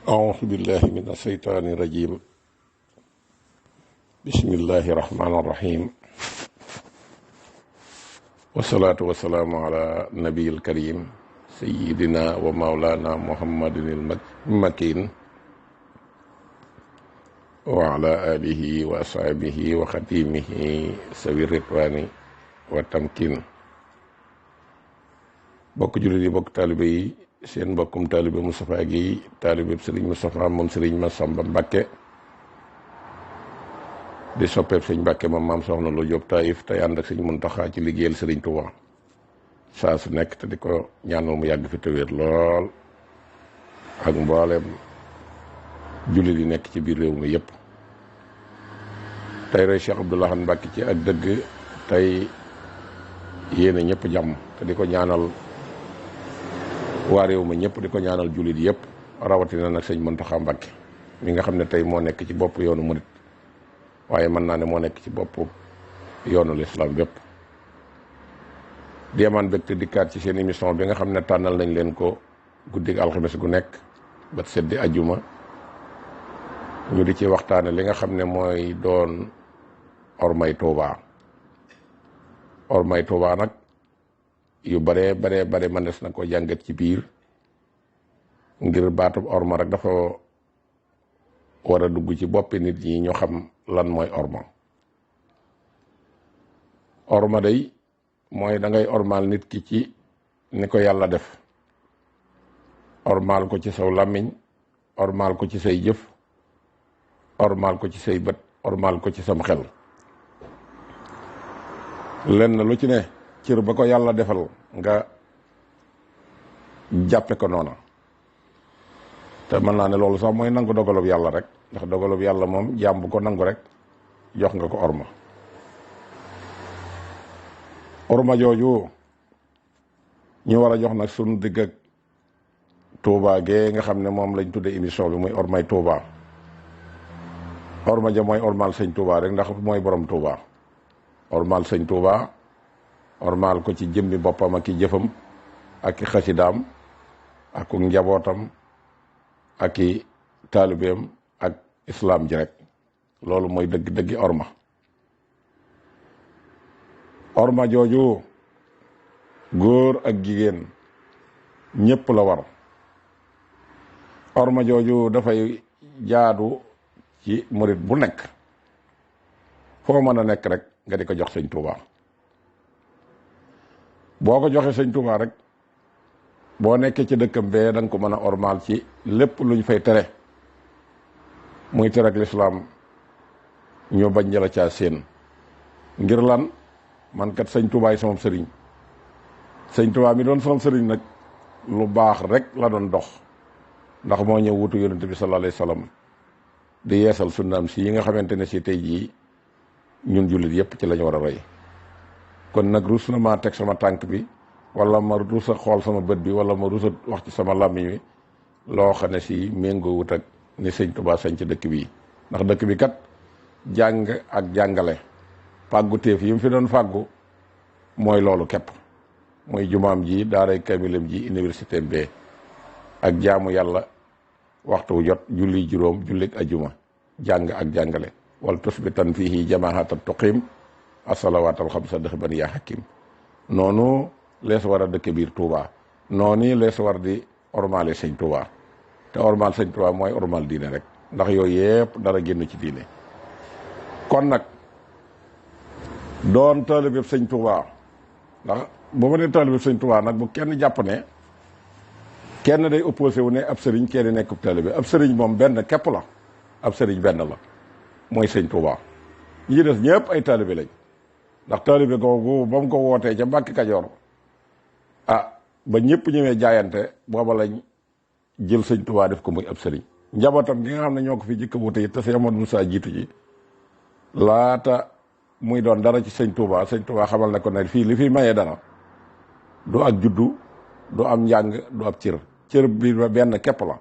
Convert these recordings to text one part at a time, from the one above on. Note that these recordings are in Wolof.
أعوذ بالله من الشيطان الرجيم بسم الله الرحمن الرحيم والصلاة والسلام على النبي الكريم سيدنا ومولانا محمد المكين وعلى آله وأصحابه وخديمه سوي الرضوان والتمكين. bokk jullit yi bokk taalibe yi seen mbokkum taalibe Moustapha Guèye taalibe Serigne Moustapha moom Serigne Massamba Mbacké di soppeeb Serigne Mbacké moom maam soxna Lo Diop Taïf tey ànd ak Serigne Mountakha ci liggéeyal Serigne Touba saa su nekk te di ko ñaanal mu yàgg fi te wér lool ak mboolem jullit yi nekk ci biir réew mi yëpp. tey rek Cheikh Abdoul Ahad Mbacké ci ak dëgg tey yéene ñëpp jàmm te di ko ñaanal waa réew mi ñëpp di ko ñaanal jullit yëpp rawatina nag sëñ Mountakha Mbacké mi nga xam ne tey moo nekk ci bopp yoonu murit waaye mën naa ne moo nekk ci bopp yoonu lislaam bépp. di amaan bégte dikkaat ci seen émission bi nga xam ne tànnal nañ leen ko guddig alxames gu nekk ba seddi ajjuma ñu di ci waxtaane li nga xam ne mooy doon ormay Tuuba. ormay Tuuba nag yu bare man des na ko jàngat ci biir ngir baatub orma rek dafa war a dugg ci boppi nit ñi ñu xam lan mooy orma. orma day mooy da ngay ormaal nit ki ci ni ko yàlla def, ormaal ko ci saw làmmiñ, ormaal ko ci say jëf, ormaal ko ci say bët, ormaal ko ci sam xel. lenn lu ci ne cër ba ko yàlla defal nga jàppe ko noona te mën naa ne loolu sax mooy nangu dogalub yàlla rek, ndax dogalub yàlla moom jaam bu ko nangu rek jox nga ko orma. orma jooju ñu war a jox nag sunu digg ak Touba gee nga xam ne moom lañ tudde émission bi muy ormay Touba. orma ja mooy ormal sëñ Touba rek ndax mooy borom Touba. ormal sëñ Touba ormal ko ci jëmmi boppam ak i jëfam ak i xasidaam ak njabootam ak i taalibeem ak islam ji rek loolu mooy dëgg-dëggi orma. orma jooju góor ak jigéen ñépp la war. orma jooju dafay jaadu ci murit bu nekk foo mën a nekk rek nga di ko jox sëñ Touba. boo ko joxee sëñ Touba rek boo nekkee ci dëkkam bee da nga ko mën a ormaal ci lépp luñ fay tere muy tere ak lislaam ñu bañ jëla caa seen. ngir lan man kat sëñ Touba yi sama sëriñ. sëñ Touba mi doon sama sëriñ nag lu baax rek la doon dox ndax moo ñëw wutu yonent bi sallallahu alayhi wa sallam di yeesal sunnaam si yi nga xamante ne si tey jii ñun jullit yëpp ci lañu war a roy. kon nag ruus na maa teg sama tànk bi wala ma ruus a xool sama bët bi wala ma ruus a wax ci sama làmmiñ wi loo xam ne si méngoo wut ak ni sëñ Touba sañ ci dëkk bi. ndax dëkk bi kat jàng ak jàngale fàggu téef yi mu fi doon fàggu mooy loolu képp mooy jumaam ji daaray kamilam ji université bee ak jaamu yàlla waxtu jot julli juróom jullik ajuma jàng ak jàngale wal tusbitan fihi jamaahatan tuqim asalawaatal xamsa dëxban yaa hakim. noonu lees war a dëkk biir Touba noonu lees war di ormaale sëñ Touba te ormaal sëñ Touba mooy ormaal diine rek ndax yooyu yëpp dara génn ci diine. kon nag doon taalibe sëñ Touba ndax bu ma nee taalibe sëñ Touba nag bu kenn jàpp ne kenn day opposé wu ne ab sëriñ kenn nekkub taalibe. ab sëriñ moom benn képp la, ab sëriñ benn la mooy sëñ Touba. ñi des ñëpp ay taalibe lañ ndax taalibe googu ba mu ko wootee ca Mbàkke Kajoor ba ñëpp ñëwee jaayante booba lañ jël sëñ Touba def ko muy ab sëriñ. njabootam gi nga xam ne ñoo ko fi jëkk wuute yi te Sëñ Amadou Moussa jiitu ji laata muy doon dara ci sëñ Touba xamal na ko ne fii li fi mayee dara du ak juddu du am njàng du ab cër bi benn képp la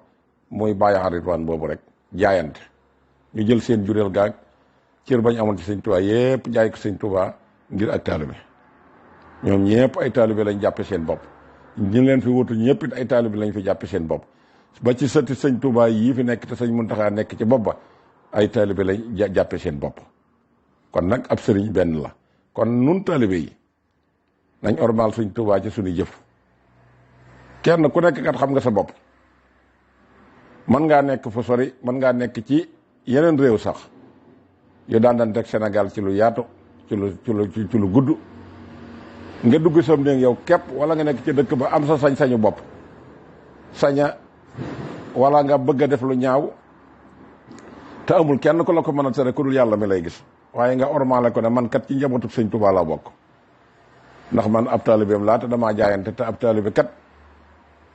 muy bàyyi xarit waan boobu rek jaayante ñu jël seen jureel gaag cër bañ amoon ci sëñ Touba yépp jaay ko sëñ Touba ngir ak taalibe. ñoom ñëpp ay taalibe lañ jàppe seen bopp. ñu leen fi wutu ñëpp it ay taalibe lañ fi jàppe seen bopp. ba ci sëti sëñ Touba yii fi nekk te sëñ Muntaxa nekk ci bopp ba ay taalibe lañ jàppe seen bopp. kon nag ab sëriñ benn la. kon nun taalibe yi nañ ormal sëñ Touba ci suñu jëf. kenn ku nekk kat xam nga sa bopp. mën ngaa nekk fu sori mën ngaa nekk ci yeneen réew sax yu daan teg Sénégal ci lu yaatu ci lu gudd nga dugg sam néeg yow képp wala nga nekk ci dëkk ba am sa sañ-sañu bopp saña wala nga bëgg a def lu ñaaw te amul kenn ku la ko mën a tere ku dul yàlla mi lay gis waaye nga ormaale ko ne man kat ci njabootu sëñ Touba laa bokk ndax man ab taalibeem laa te damaa jaayante te ab taalibe kat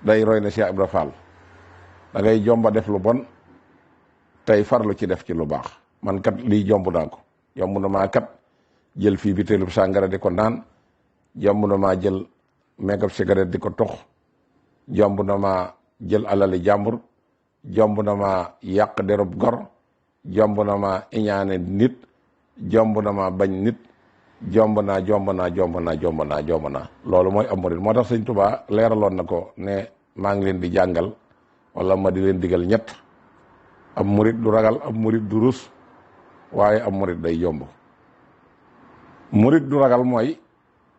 day roy na Cheikh Ibra Fall da ngay jomba def lu bon tey farlu ci def ci lu baax. man kat lii jomb naa ko yomb na maa kat jël fii bi teelub sàngara di ko naan jomb na maa jël meegab cigarette di ko tox jomb na maa jël alali jàmbur jomb na maa yàq derub gor jomb na maa iñaane nit jomb na maa bañ nit jomb naa loolu mooy am murit moo tax sëñ Touba leeraloon na ko ne maa ngi leen di jàngal wala ma di leen digal ñett am murit du ragal am murit du rus waaye am murit day yomb. murit du ragal mooy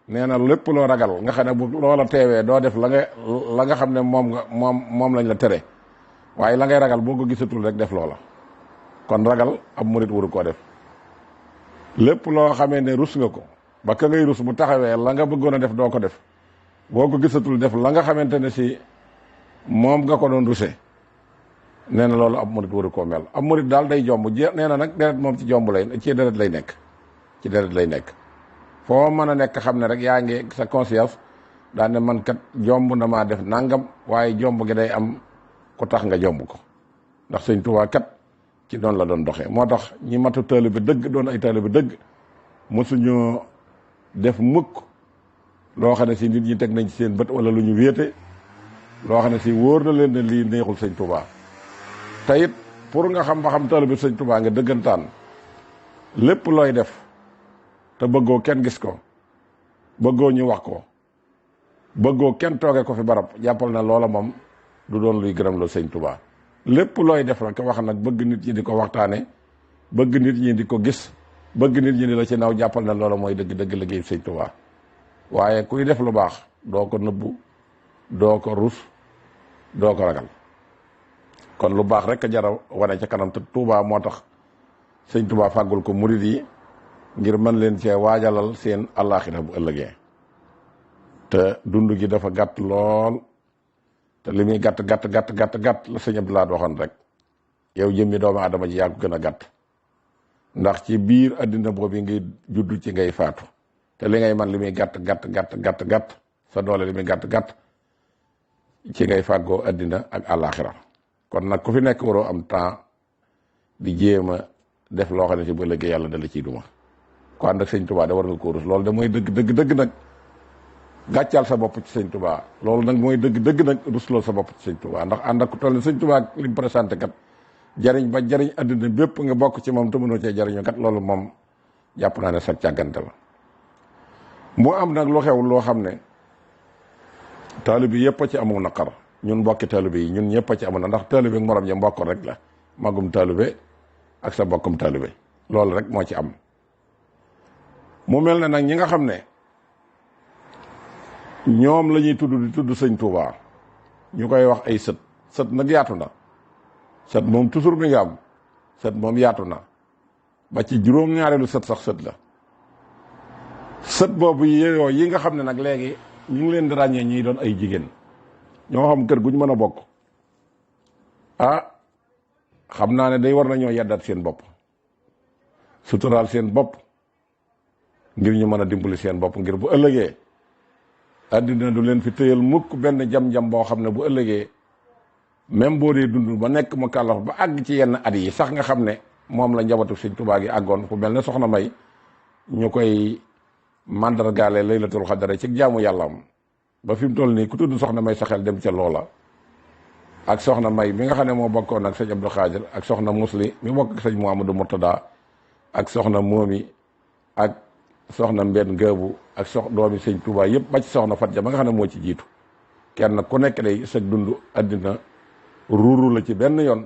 nee na lépp loo ragal nga xam ne bu loola teewee doo def la nga xam ne moom lañ la tere waaye la ngay ragal boo ko gisatul rek def loola kon ragal am murit waru koo def. lépp loo xamee ne rus nga ko ba ka ngay rus bu taxawee la nga bëggoon a def doo ko def boo ko gisatul def la nga xamante ne si moom nga ko doon rusee nee na loolu ab murit waru koo mel. ab murit daal day jomb nee na nag deret moom ci deret lay nekk foo mën a nekk xam ne rek yaa ngi sa conscience daan ne man kat jomb na maa def nangam waaye jomb gi day am ku tax nga jomb ko ndax sëñ Tuubaa kat ci doon la doon doxee. moo tax ñi matu taalibe bi dëgg doon ay taalibe bi dëgg mosuñu def mukk loo xam ne si nit ñi teg nañ ci seen bët wala lu ñu wéete loo xam ne si wóor na leen ne lii neexul sëñ Tuubaa. te it pour nga xam ba xam taalibe bi sëñ Tuubaa nga dëggantaan lépp looy def te bëggoo kenn gis ko bëggoo ñu wax ko bëggoo kenn tooge ko fi barab jàppal na loola moom du doon luy gërëm la sëñ Tuubaa. lépp looy def rek wax nag bëgg nit ñi di ko waxtaane bëgg nit ñi di ko gis bëgg nit ñi di la ci naw jàppal na loola mooy dëgg liggéey sëñ Tuubaa. waaye kuy def lu baax doo ko nëbbu doo ko rus doo ko ragal kon lu baax rek a jara wane ca kanam te Tuubaa moo tax sëñ Tuubaa fàggul ko murid yi ngir mën leen cee waajalal seen àllaaxira bu ëllëgee te dund gi dafa gàtt lool te li muy gàtt la sëñ Abdoulaye waxoon rek yow jëmmi doomu aadama ji yaa ko gën a gàtt ndax ci biir àddina boobu ngay juddu ci ngay faatu te li ngay man li muy gàtt sa doole li muy gàtt ci ngay fàggoo àddina ak àllaaxira kon nag ku fi nekk waroo am temps di jéem a def loo xam ne si bu ëllëgee yàlla dala ciy duma ko ànd ak sëñ Tuubaa da war nga ko rus loolu de mooy dëgg nag gàccaal sa bopp ci sëñ Tuubaa loolu nag mooy dëgg nag rusloo sa bopp ci sëñ Tuubaa ndax ànd ak ku toll ni sëñ Tuubaa li mu présenté kat jariñ àddina bépp nga bokk ci moom te mënoo cee jariñu kat loolu moom jàpp naa ne sa càggante la. mu am nag lu xew loo xam ne taalibe bi yëpp a ci amul naqar ñun mbokki taalibe yi ñun ñëpp a ci amul na ndax taalibe ak morom ja mbokk rek la magum taalibe ak sa mbokkum taalibe loolu rek moo ci am. mu mel ne nag ñi nga xam ne ñoom la ñuy tudd sëñ Touba ñu koy wax ay sët nag yaatu na sët moom toujours mi nga am sët moom yaatu na ba ci juróom-ñaareelu sët sax sët la sët boobu yi nga xam ne nag léegi ñu ngi leen di ràññee ñiy doon ay jigéen ñoo xam kër gu ñu mën a bokk xam naa ne day war nañoo yeddaat seen bopp suturaal seen bopp ngir ñu mën a dimbali seen bopp ngir bu ëllëgee àddina du leen fi tëyal mukk benn jam-jam boo xam ne bu ëllëgee même boo dee dund ba nekk mu kàllaf ba àgg ci yenn at yi sax nga xam ne moom la njabootu sëñ Tuubaa gi àggoon fu mel ne soxna May ñu koy mandargaale laylatul xadar ci jaamu yàllaam ba fi mu toll nii ku tudd soxna May sa xel dem ca loola ak soxna May mi nga xam ne moo bokkoon ak sëñ Abdou Khadir ak soxna Musli mi bokk ak sëñ Mouhamadou Murtada ak soxna Moomi ak soxna Mbène Ngëbu ak doomi sëñ Touba yëpp ba ci soxna Fatja ba nga xam ne moo ci jiitu kenn ku nekk day sëg dund àddina ruuru la ci benn yoon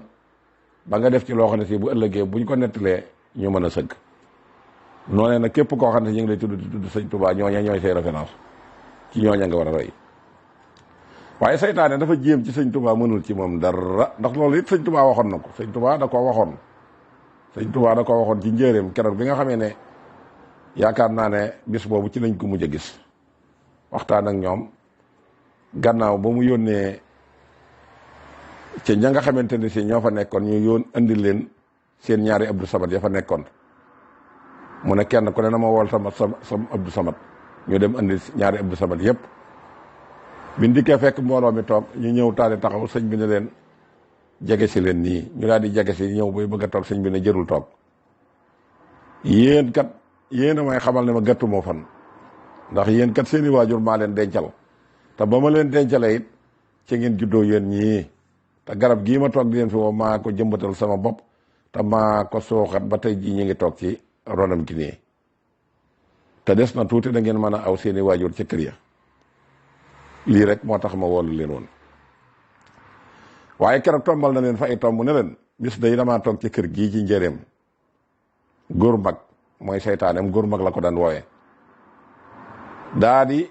ba nga def ci loo xam ne si bu ëllëgee buñ ko nettalee ñu mën a sëgg. noonee nag képp koo xam ne ñu ngi lay tudd di tudd sëñ Tuubaa ñooña ñooy say référence ci ñooña nga war a roy. waaye saytaane dafa jéem ci sëñ Tuubaa mënul ci moom dara, ndax loolu it sëñ Tuubaa waxoon na ko. sëñ Tuubaa da koo waxoon ci njëreem keroog bi nga xamee ne yaakaar naa ne bis boobu ci lañ ko mujj a gis waxtaan ak ñoom gannaaw ba mu yónnee ci ña nga xamante ne si ñoo fa nekkoon ñu indi leen seen ñaari Abdou Samad ya fa nekkoon. mu ne kenn ku ne na ma wool sama Abdou Samad ñu dem indi ñaari Abdou Samad yépp biñ dikkee fekk mbooloo mi toog ñu ñëw taali taxaw sëñ bi ne leen jege si leen nii ñu daal di jege si ñëw bay bëgg a toog sëñ bi ne jërul toog yéen kat yéen a may xamal ne ma gàttu moo fan ndax yéen kat seeni waajur maa leen dencal te ba ma leen dencale it ci ngeen juddoo yéen ñii te garab gii ma toog di leen fi woo maa ko jëmbatal sama bopp te maa ko suuxat ba tey jii ñu ngi toog ci ronam gi nii te des na tuuti da ngeen mën a aw seeni waajur ci kër ya lii rek moo tax ma woolu leen woon. waaye keroog tombal na leen fa ay tomb ne leen bis day damaa toog ci kër gii ci njëreem góor mag mooy seytaaneem góor mag la ko daan wooye daa di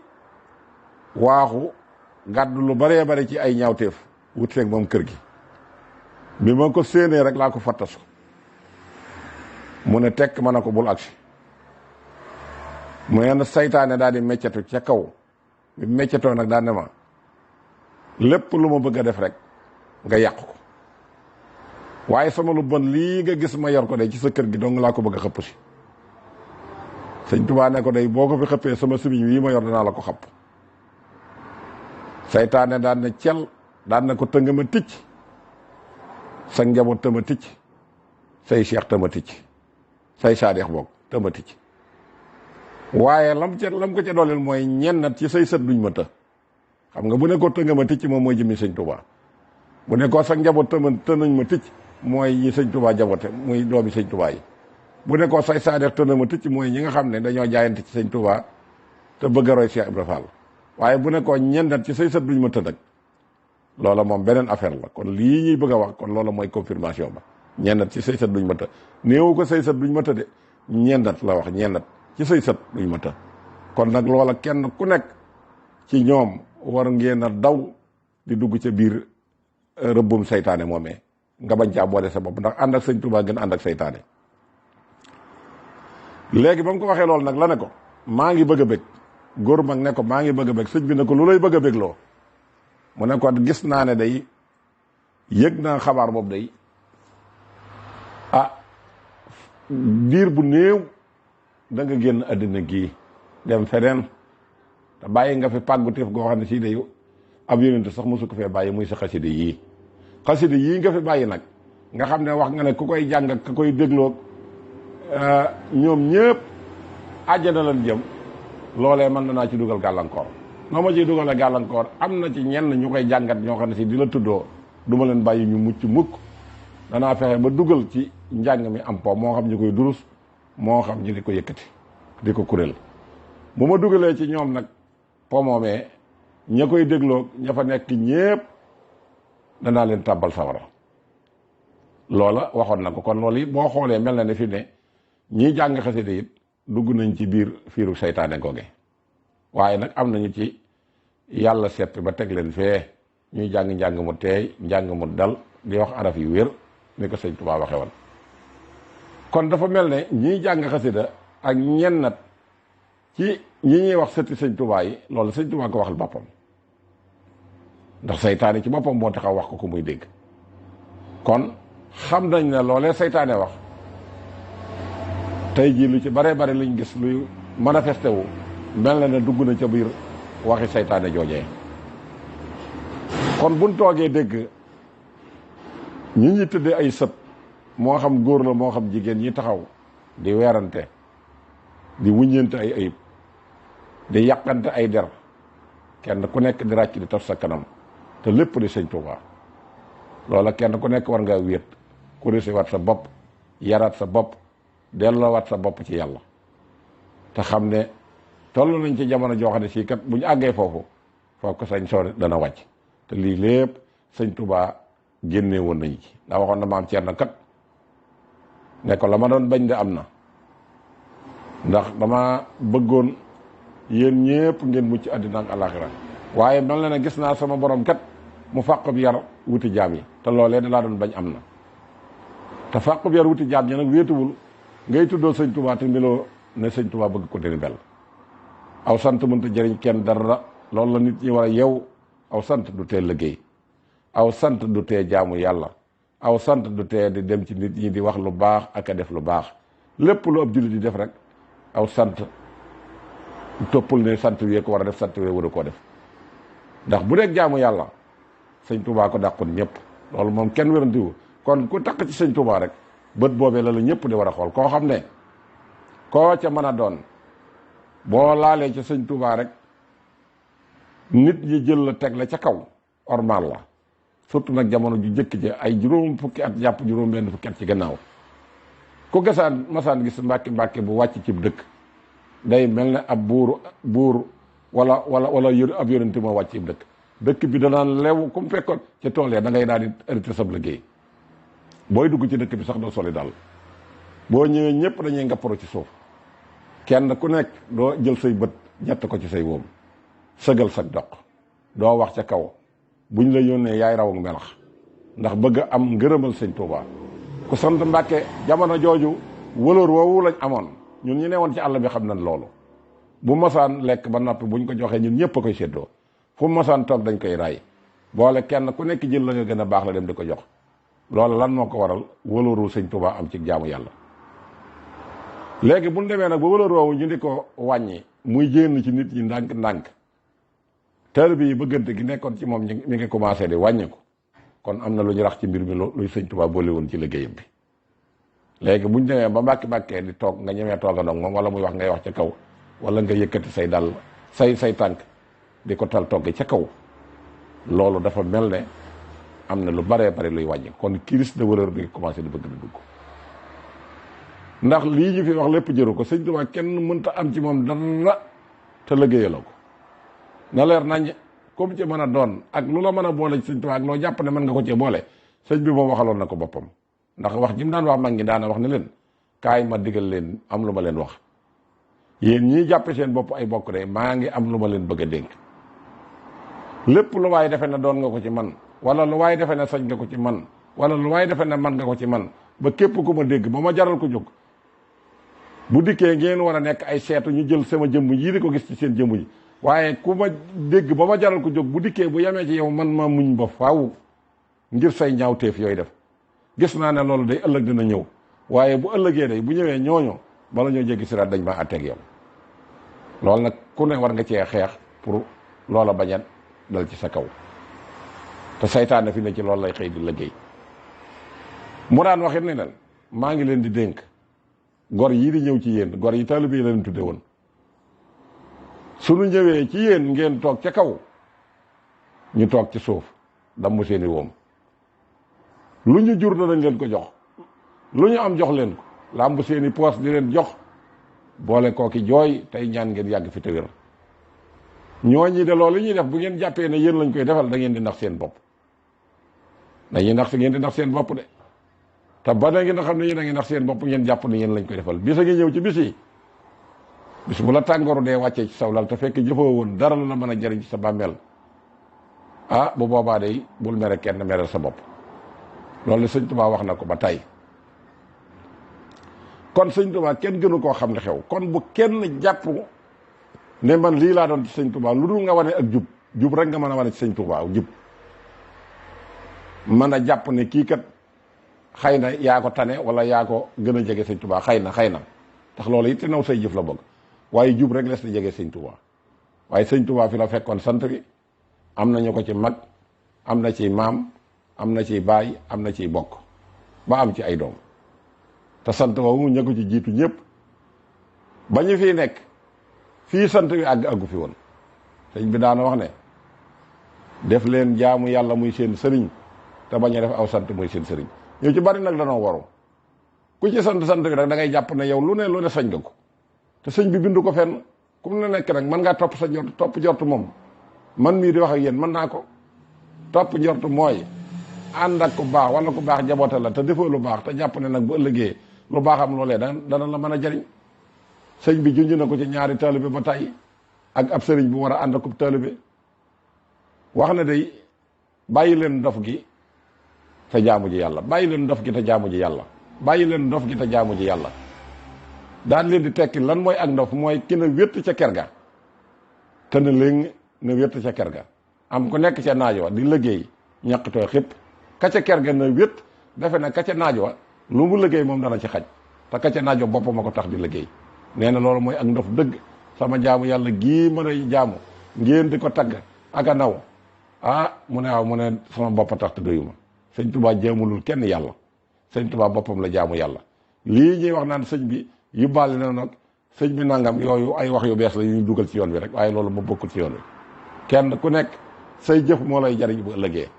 waaxu gàddu lu baree bari ci ay ñaawteef wut seeg moom kër gi bi ma ko séenee rek laa ko fattasu mu ne tekk ma ne ko bul agsi mu yenn saytaane daal di meccatu ca kaw bi meccatoo nag daan ne ma lépp lu ma bëgg a def rek nga yàq ko waaye sama lu bon lii nga gis ma yor ko day ci sa kër gi dong laa ko bëgg a xëpp si. sëñ Tuubaa ne ko day boo ko fi xëppee sama simiñ wii ma yor danaa la ko xapp. saytaane daan ne cel daan na ko tënga ma ticc sa njaboot tëma ticc say cheikh tëma ticc say saadeex boog tëma ticc waaye lam ko ca dooleel mooy ñennat ci say sët duñ ma të xam nga bu ne ko tënga ma ticc moom mooy jëmmi sëñ Tuubaa bu ne ko sa njaboot tënañ ma ticc mooy ñi sëñ Tuubaa jaboote muy doomi sëñ Tuubaa yi bu ne ko say saadeex tëna ma ticc mooy ñi nga xam ne dañoo jaayante ci sëñ Tuubaa te bëgg a roy Cheikh Ibra Fall waaye bu ne ko ñennat ci say sët duñ ma të nag loola moom beneen affaire la kon lii ñuy bëgg a wax kon loola mooy confirmation ba ñennat ci say sët duñ ma të néewu ko say sët duñ ma të de ñennat la wax ñennat ci say sët duñ ma të kon nag loola kenn ku nekk ci ñoom war ngeen a daw di dugg ca biir rëbbum saytaane moomee nga bañ caa boole sa bopp ndax ànd ak sëñ Tuubaa gën ànd ak saytaane. léegi ba mu ko waxee loolu nag la ne ko maa ngi bëgg a bëgg góor mag ne ko maa ngi bëgg a bëgg sëñ bi ne ko lu lay bëgg a bëggloo mu ne ko gis naa ne day yëg naa xabaar boobu day diir bu néew da nga génn àddina gii dem feneen te bàyyi nga fi pàgguteef goo xam ne si day ab yonent sax mosu ko fee bàyyi muy sa xasida yii nga fi bàyyi nag nga xam ne wax nga ne ku koy jàng ak ku koy dégloo ñoom ñëpp àjjana lan jëm loolee mën na naa ci dugal gàllankoor noo ma ciy dugale gàllankoor am na ci ñenn ñu koy jàngat ñoo xam ne si di la tuddoo du ma leen bàyyi ñu mucc mukk danaa fexe ba dugal ci njàng mi am po moo xam ñu koy durus moo xam ñu di ko yëkkati di ko kuréel bu ma dugalee ci ñoom nag po moomee ña koy dégloo ña fa nekk ñépp danaa leen tàbbal sawara loola waxoon na ko kon loolu it boo xoolee mel na ne fi ne ñiy jàng xasida it dugg nañ ci biir fiiru saytaane googe waaye nag am nañu ci yàlla seet ba teg leen fee ñuy njàng mu teey njàng mu dal di wax araf yu wér ni ko sëñ Tuubaa waxe woon kon dafa mel ne ñiy jàng xasida ak ñennat ci ñi ñuy wax sëti sëñ Tuubaa yi loolu sëñ Tuubaa ko waxal boppam ndax saytaane ci boppam moo taxaw wax ko muy dégg kon xam nañ ne loolee saytaane wax tey jii lu ci bare bare luñ gis luy manifesté wu mel na ne dugg na ca biir waxi saytaane joojee kon buñ toogee dégg ñi tëddee ay sët moo xam góor la moo xam jigéen ñi taxaw di weerante di wuññeente ay ayib di yàqante ay der kenn ku nekk di ràcc di taf sa kanam te lépp di sëñ Tuubaa loola kenn ku nekk war ngaa wéet corrigé waat sa bopp yaraat sa bopp delloowaat sa bopp ci yàlla te xam ne toll nañ ci jamono joo xam ne sii kat bu ñu àggee foofu ko sañ soo dana wàcc te lii lépp sëñ Tuubaa génne woon nañ ci ndax waxoon na maam Thierno kat ne ko la ma doon bañ de am na ndax dama bëggoon yéen ñépp ngeen mucc àddina ak alaxira waaye mel na ne gis naa sama borom kat mu fàqub yar wuti jaam yi te loolee da laa doon bañ am na te fàqub yar wuti jaam ñi nag wéetuwul ngay tuddoo sëñ Tuubaa te niloo ne sëñ Tuubaa bëgg ko deni bel aw sant mënta jëriñ kenn dara loolu la nit ñi war a yew aw sant du tee liggéey aw sant du tee jaamu yàlla aw sant du tee di dem ci nit ñi di wax lu baax ak a def lu baax lépp lu ab jullit di def rek aw sant toppul ne sant wee ko war a def sant wee war a koo def ndax bu dee jaamu yàlla sëñ Tuubaa ko dàqoon ñëpp loolu moom kenn wérantiwu kon ku takk ci sëñ Tuubaa rek bët boobee la ñëpp di war a xool koo xam ne koo ca mën a doon boo laalee ca sëñ Tuubaa rek nit ñi jël la teg la ca kaw ormal la surtout nag jamono ju jëkk ci ay juróom fukki at jàpp juróom benn fukki at ci gannaaw ku gasaan masaan gis mbàkke bu wàcc ci dëkk day mel ne ab buur wala ab yonente moo wàcc ci dëkk bi danaan lew comme fekkoon ca tool ya da ngay daal di arrêté sab liggéey booy dugg ci dëkk bi sax doo soli daal boo ñëwee ñëpp dañuy ngapparu ci suuf kenn ku nekk doo jël say bët ñett ko ci say wóom sëgal sag doq doo wax ca kaw buñ la yónnee yaay raw ak melax ndax bëgg a am ngërëmal sëñ Tuubaa ku sant Mbàkke jamono jooju wëlóor woowu lañ amoon ñun ñu ne woon ci àll bi xam nañ loolu bu mosaan lekk ba noppi buñ ko joxee ñun ñëpp a koy séddoo fu mosaan toog dañ koy raay boole kenn ku nekk jël la nga gën a baax la dem di ko jox loolu lan moo ko waral wëlóoru sëñ Tuubaa am ci jaamu yàlla léegi bu ñu demee nag ba wëlóor woowu ñu di ko wàññi muy génn ci nit ñi ndànk-ndànk taalibe yi bëggante gi nekkoon ci moom mi ngi commencé di wàññi ko kon am na lu ñu rax ci mbir mi luy sëñ Tuubaa boole woon ci liggéeyam bi léegi bu ñu demee ba mbàkkee di toog nga ñemee toogandoog moom wala muy wax ngay wax ca kaw wala nga yëkkati say dàll say tànk di ko tal togg ca kaw loolu dafa mel ne am na lu baree bari luy wàññi kon crise de valeur bi commencé di bëgg di dugg ndax lii ñu fi wax lépp jëru ko sëñ Tuubaa kenn mënta am ci moom dara te liggéeyaloo ko na leer nañ comme ci mën a doon ak lu la mën a boole ci sëñ Tuubaa ak loo jàpp ne mën nga ko cee boole sëñ bi moom waxaloon na ko boppam ndax wax ji mu daan wax mag ñi daana wax ne leen kaay ma digal leen am lu ma leen wax yéen ñii jàppe seen bopp ay bokk de maa ngi am lu ma leen bëgg a dénk lépp lu waay defe ne doon nga ko ci man wala lu waay defe ne sañ nga ko ci man wala lu waay defe ne man nga ko ci man ba képp ku ma dégg ba ma jaral ko jóg bu dikkee ngeen war a nekk ay seetu ñu jël sama jëmm yii di ko gis ci seen jëmm yi waaye ku ma dégg ba ma jaral ko jóg bu dikkee bu yemee ci yow man ma muñ ba faaw ngir say ñaawteef yooyu def gis naa ne loolu day ëllëg dina ñëw waaye bu ëllëgee day bu ñëwee ñooñu bala ñoo jéggi siraat dañ maa àtteeg yow loolu nag ku ne war nga cee xeex pour loola bañ a dal ci sa kaw te saytaane fi ne ci loolu lay xëy di liggéey mu daan waxit ne leen maa ngi leen di dénk gor yii di ñëw ci yéen gor yi taalibe yi la leen tudde woon suñu ñëwee ci yéen ngeen toog ca kaw ñu toog ci suuf damm seeni woom lu ñu jur danañ leen ko jox lu ñu am jox leen ko làmb seeni poos di leen jox boole kooki jooy tey ñaan ngeen yàgg fi te wér ñooñi de loolu ñuy def bu ngeen jàppee ne yéen lañ koy defal da ngeen di nax seen bopp dañuy nax ngeen di nax seen bopp de te ba da ngeen xam ne yéen a ngi nax seen bopp ngeen jàpp ne yéen lañ koy defal bis a ngi ñëw ci bis yi bis bu la tàngooru dee wàccee ci sawlal te fekk jëfoo woon dara la mën a jëriñ ci sa bàmmeel ah bu boobaa day bul mere kenn mereel sa bopp loolu sëñ Tuubaa wax na ko ba tey kon sëñ Tuubaa kenn gënu koo xam li xew kon bu kenn jàpp ne man lii laa doon ci sëñ Tuubaa lu dul nga wane ak jub rek nga mën a wane ci sëñ Tuubaa jub mën a jàpp ne kii kat xëy na yaa ko tane wala yaa ko gën a jege sëñ Tuubaa xëy na tax loolu it te naw say jëf la bëgg waaye jub rek les na jege sëñ Tuubaa waaye sëñ Tuubaa fi la fekkoon sant bi am na ñu ko ci mag am na ci maam am na ci baay am na ciy bokk ba am ci ay doom te sant woowu ña ko ci jiitu ñëpp ba ñu fii nekk fii sant bi àggu fi woon sëñ bi daana wax ne def leen jaamu yàlla muy seen sëriñ te bañ a def aw sant muy seen sëriñ ñu ci bari nag danoo waru ku ci sant bi rek da ngay jàpp ne yow lu ne sañ nga ko te sëñ bi bindu ko fenn ku mu ne nekk nag mën ngaa topp sa njort topp njort moom man mii di wax ak yéen mën naa ko topp njort mooy ànd ak ku baax wala ku baax jaboote la te defoo lu baax te jàpp ne nag bu ëllëgee lu baaxam loolee dana la mën a jariñ. sëñ bi junj na ko ci ñaari taalibe ba tey ak ab sëriñ bu war a ànd akub taalibe wax na day bàyyi leen ndof gi te jaamu ji yàlla bàyyi leen ndof gi te jaamu ji yàlla bàyyi leen ndof gi te jaamu ji yàlla daan leen di tekki lan mooy ak ndof mooy ki na wétt ca ker ga te na léegi na wétt ca ker ga am ku nekk ca naaj wa di liggéey ñaqtoo xépp ka ca ker ga na wétt defe na ka ca naaj wa lu mu liggéey moom dana ci xaj te ka ca naaj wa boppam a ko tax di liggéey nee na loolu mooy ak ndof dëgg sama jaamu yàlla gii mën a jaamu ngeen di ko tagg ak a naw mu ne waaw mu ne sama bopp tax te doyuma sëñ Tuubaa jaamulul kenn yàlla sëñ Tuubaa boppam la jaamu yàlla lii ñuy wax naan sëñ bi yóbbaale na nag sëñ bi nangam yooyu ay wax yu bees la yu ñu dugal ci yoon wi rek waaye loolu ma bokkul ci yoon wi kenn ku nekk say jëf moo lay jariñ bu ëllëgee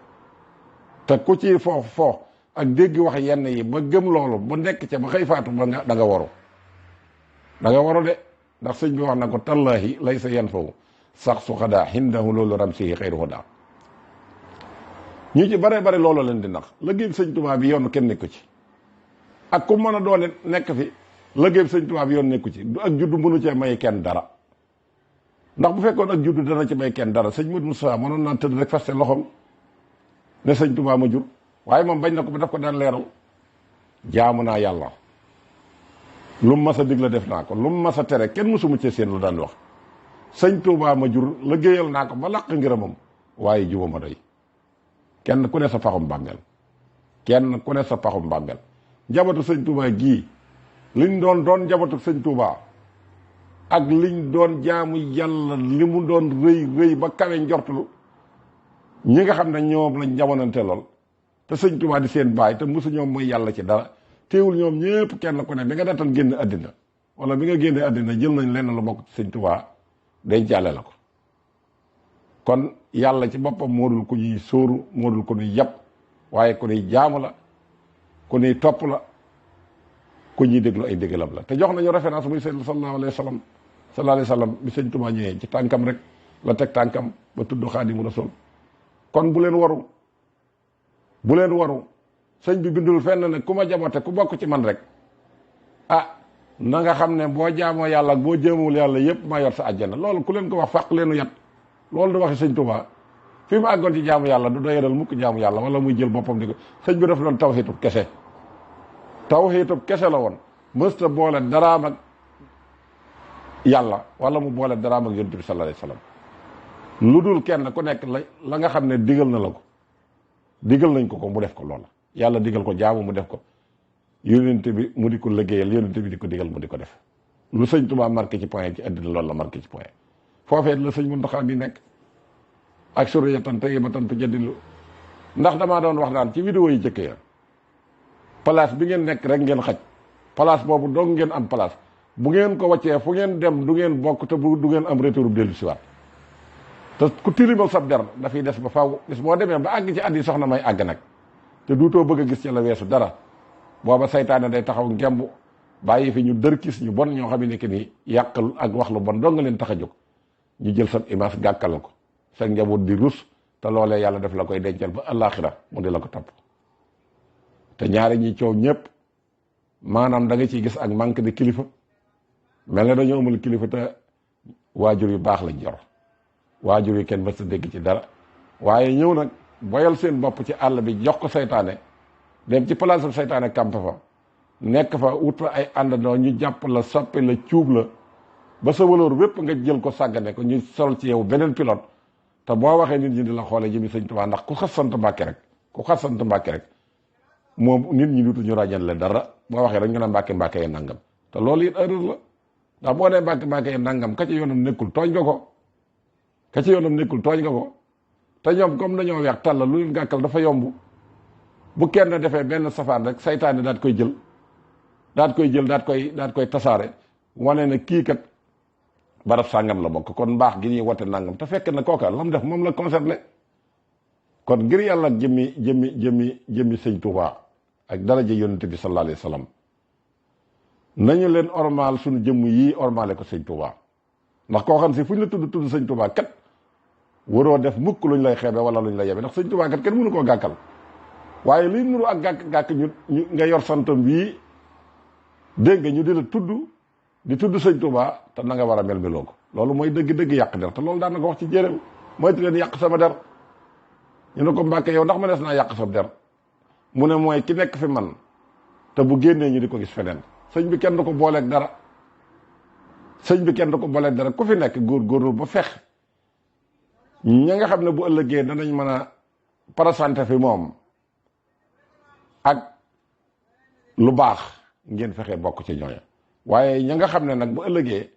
te ku ci foofu ak dégg wax yenn yi ba gëm loolu ba nekk ca ba xëy faatu ba nga da nga waru da nga waru de ndax sëñ bi wax na ko tallaahi lay sa yen fawu sax su xadaa xindahu loolu ram si xëyru xudaa ñu ci bare bare loolu leen di nax liggéey sëñ Tuubaa bi yoon kenn nekku ci ak ku mën a doone nekk fi liggéey sëñ Tuubaa bi yoon nekku ci du ak juddu mënu cee may kenn dara ndax bu fekkoon ak juddu dana ci may kenn dara sëñ Modou Moussa mënoon naa tëdd rek faste loxoom ne sëñ Tuubaa ma jur waaye moom bañ na ko ba daf ko daan leeral jaamu naa yàlla lu mu mas a digle def naa ko lu mu mas a tere kenn mësuma cee seen lu daan wax sëñ Tuubaa ma jur liggéeyal naa ko ba làq ngërëmam waaye juba ma doy kenn ku ne sa paxum bàmmeel kenn ku ne sa paxum bàmmeel njabootu sëñ Tuubaa gii liñ doon njabootu sëñ Tuubaa ak liñ doon jaamu yàlla li mu doon rëy ba kawe njortul ñi nga xam ne ñoom lañ jamonante lool te sëñ Tuubaa di seen baay te mosu ñoom mooy yàlla ci dara teewul ñoom ñëpp kenn ku ne bi nga datan génn àddina wala bi nga génne àddina jël nañ lenn lu bokk ci sëñ Tuubaa dencaale la ko kon yàlla ci boppam moo dul ku ñuy sóoru moo dul ku ñuy yàpp waaye ku ñuy jaamu la ku ñuy topp la ku ñuy déglu ay déggalam la te jox nañu référence muy sëñ sallallahu alayhi wa sallam bi sëñ Tuubaa ñëwee ci tànkam rek la teg tànkam ba tudd Xaadimu Rasuul kon bu leen waru sëñ bi bindul fenn ne ku ma jaboote ku bokk ci man rek na nga xam ne boo jaamoo yàlla ak boo jéemul yàlla yépp maa yor sa àjjana loolu ku leen ko wax fàq leenu yat loolu du waxi sëñ Tuubaa fi mu àggoon ci jaamu yàlla du doyadal mukk jaamu yàlla wala muy jël boppam di ko sëñ bi daf doon tawxiitub kese la woon mësta boole daraam ak yàlla wala mu boole daraam ak yonent bi sallallahu alayhi wasallam lu dul kenn ku nekk la nga xam ne digal na la ko digal nañ ko mu def ko loola yàlla digal ko jaamu mu def ko yonent bi mu di ko liggéeyal yonent bi di ko digal mu di ko def lu sëñ Tuubaa marqué ci point ci àddina loolu la marqué ci point foofee la sëñ Muntaxa bi nekk ak suriyatan tayyibatan tujaddilu ndax damaa doon wax naan ci vidéo yi jëkk ya place bi ngeen nekk rek ngeen xaj place boobu doog ngeen am place bu ngeen ko waccee fu ngeen dem du ngeen bokk te du ngeen am retour dellu siwaat te ku tilimal sab der dafay des ba faw bis boo demee ba àgg ci at yi soxna may àgg nag te duutoo bëgg a gis ci la weesu dara booba saytaane day taxaw ngemb bàyyi fi ñu dërkis ñu bon ñoo xam ne que ni yàqal ak wax lu bon doo nga leen tax a jóg ñu jël sa image gàkkal ko sa njaboot di rus te loolee yàlla def la koy dencal ba àllaaxira mu di la ko topp te ñaari ñi coow ñëpp maanaam da nga ciy gis ak manque de kilifa mel ne dañoo amul kilifa te waajur yu baax lañ yor waajur yi kenn mës a dégg ci dara waaye ñëw nag boyal seen bopp ci àll bi jox ko saytaane dem ci place saytaane kamp fa nekk fa wut fa ay àndandoo ñu jàpp la soppi la cuub la ba sa waloor wépp nga jël ko sàggane ko ñu sol ci yow beneen pilote te boo waxee nit ñi di la xoole jëmi sëñ Tuubaa ndax ku xas sant Mbàkke rek moom nit ñi dutu ñu ràññal le dara boo waxee rek ñu ne Mbàkke yee nangam te loolu it erreur la ndax boo nee Mbàkke yee nangam ka ci yoonam nekkul tooñ nga ko te ñoom comme dañoo weex tàll lu leen gàkkal dafa yomb bu kenn defee benn safaan rek saytaane daat koy jël daat koy tasaare wane na kii kat barab sàngam la bokk kon mbaax gi ñuy wote nangam te fekk na kooka la mu def moom la concerné kon ngir yàlla ak jëmmi sëñ Tuubaa ak daraja yonent bi sallallahu alayhi wa sallam nañu leen ormaal suñu jëmm yii ormaale ko sëñ Tuubaa ndax koo xam si fu ñu la tudd sëñ Tuubaa kat waroo def mukk luñ lay xeebe wala luñ lay yebe ndax sëñ Tuubaa kat kenn mënu koo gàkkal waaye liy nuru ak gàkk-gàkk ñu nga yor santam bii dégg nga ñu di la tudd di tudd sëñ Tuubaa te na nga war a mel meloo ko loolu mooy dëgg-dëgg yàq der te loolu daan na ko wax ci jéeréel moytu leen yàq sama der ñu ne ko Mbàkke yow ndax ma des naa yàq sa der mu ne mooy ki nekk fi man te bu génnee ñu di ko gis feneen sëñ bi kenn du ko booleeg dara sëñ bi kenn du ko booleeg dara ku fi nekk góorgóorlu ba fex ña nga xam ne bu ëllëgee danañ mën a parasanté fi moom ak lu baax ngeen fexe bokk ci ñooña waaye ña nga xam ne nag bu ëllëgee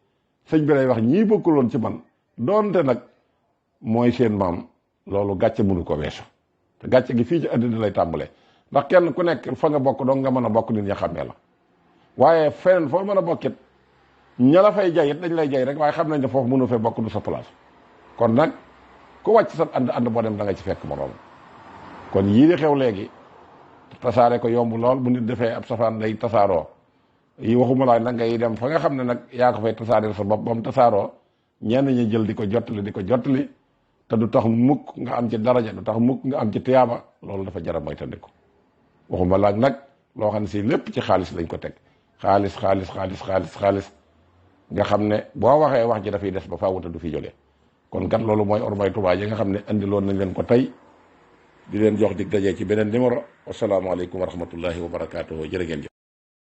sëñ bi lay wax ñii bokkuloon ci man doonte nag mooy seen maam loolu gàcce mënu ko weesu te gàcce gi fii ci àddina lay tàmbalee ndax kenn ku nekk fa nga bokk dong nga mën a bokk nit ña xàmmee la waaye feneen foo mën a bokkit ña la fay jay it dañ lay jay rek waaye xam nañ ne foofu mënu fee bokk du sa place kon nag ku wàcc sa ànd boo dem da nga ci fekk moroom kon yii di xew léegi tasaare ko yomb lool bu nit defee ab safaan day tasaaroo yi waxuma laa nag ngay dem fa nga xam ne nag yaa ko fay tasaareel sa bopp ba mu tasaaroo ñenn ñi jël di ko jottali te du tax mukk nga am ci daraja du tax mukk nga am ci tiyaaba loolu dafa jar a moytandiku waxuma laa nag loo xam ne si lépp ci xaalis lañ ko teg xaalis nga xam ne boo waxee wax ji dafay des ba faawuta du fi jóge kon kat loolu mooy ormay Tuubaa yi nga xam ne andiloon nañ leen ko tey di leen jox dig dajee ci beneen numéro wasalaamaaleykum wa rahmatullahi wa barakaatuhu jërë ngeen jëf